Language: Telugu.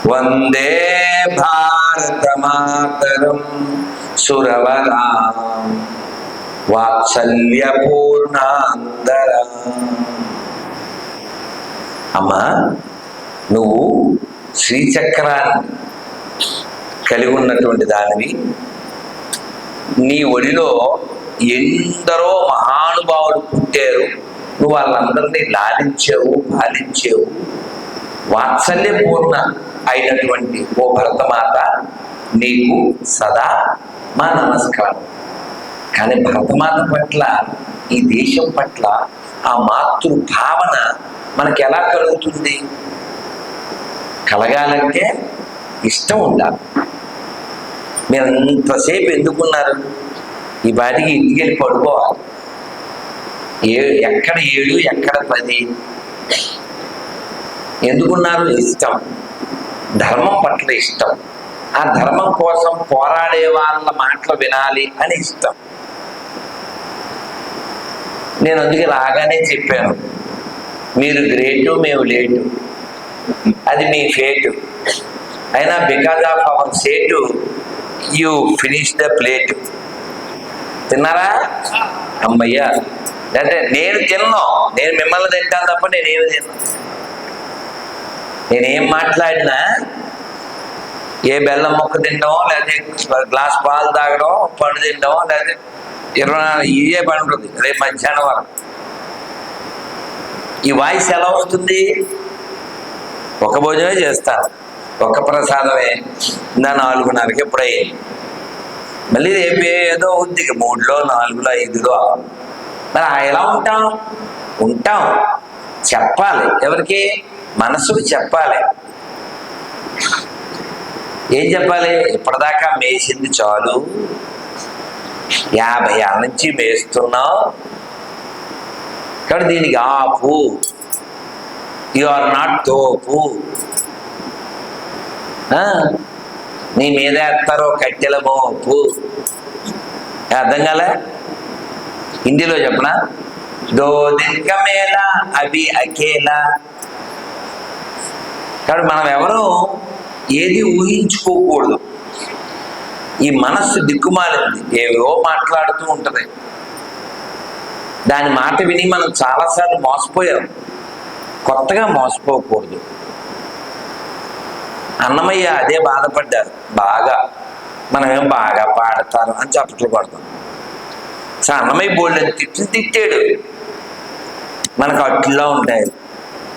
వందే భారతమాతరం సురవరాం వాత్సల్యపూర్ణాందరా. అమ్మా, నువ్వు శ్రీచక్రాన్ని కలిగి ఉన్నటువంటి దానివి. నీ ఒడిలో ఎందరో మహానుభావులు పుట్టారు. నువ్వు వాళ్ళందరినీ లాలించావు, పాలించావు. వాత్సల్యపూర్ణ అయినటువంటి ఓ భరతమాత, నీకు సదా మా నమస్కారం. కానీ భరతమాత పట్ల, ఈ దేశం పట్ల ఆ మాతృభావన మనకి ఎలా కలుగుతుంది? కలగాలంటే ఇష్టం ఉండాలి. మీరు అంతసేపు ఎందుకున్నారు? ఈ బాటికి ఇంటికి వెళ్ళి పడుకోవాలి. ఎక్కడ 7 ఎక్కడ 10? ఎందుకున్నారు? ఇష్టం, ధర్మం పట్ల ఇష్టం. ఆ ధర్మం కోసం పోరాడే వాళ్ళ మాటలు వినాలి అని ఇష్టం. నేను అందుకే రాగానే చెప్పాను, మీరు గ్రేటు, మేము లేటు. అది మీ ఫేటు. అయినా బికాజ్ ఆఫ్ అవర్ సేటు యూ ఫినిష్ ద ప్లేట్. తిన్నారా? అమ్మయ్యా. అంటే నేను తిన్నాను, నేను మిమ్మల్ని తింటాను తప్ప నేనేమి తిన్నాను. నేనేం మాట్లాడినా ఏ బెల్లం మొక్క తింటామో, లేకపోతే గ్లాస్ పాలు తాగడం, పండు తింటామో, లేకపోతే 24 ఇవే పని ఉంటుంది. రేపు మధ్యాహ్నం వరకు ఈ వాయిస్ ఎలా వస్తుంది? ఒక భోజనమే చేస్తాను, ఒక్క ప్రసాదమే. 4:30కి ఎప్పుడయ్యింది. మళ్ళీ రేపు ఏదో ఉంది, 3లో 4లో 5లో. మరి ఎలా ఉంటాం? చెప్పాలి. ఎవరికి? మనసుకు చెప్పాలి. ఏం చెప్పాలి? ఇప్పటిదాకా మేసింది చాలు, 50 ఏళ్ళ నుంచి మేస్తున్నావు కాబట్టి దీనికి ఆపు. యు ఆర్ నాట్ తోపు. నీ మీద వేస్తారో కట్టెల మోపు. అర్థం కాలే? హిందీలో చెప్పనా? దో దిన్ కా మేలా అభి అకేలా. కాబట్టి మనం ఎవరు ఏది ఊహించుకోకూడదు. ఈ మనస్సు దిక్కుమాలింది, ఏవో మాట్లాడుతూ ఉంటుంది. దాని మాట విని మనం చాలాసార్లు మోసపోయాం. కొత్తగా మోసపోకూడదు. అన్నమయ్య అదే బాధపడ్డారు బాగా. మనమేం బాగా పాడతారు అని చప్పట్లు పడతాం. అన్నమయ్య బోల్డ్ తిట్టాడు. మనకు అట్లా ఉంటాయి.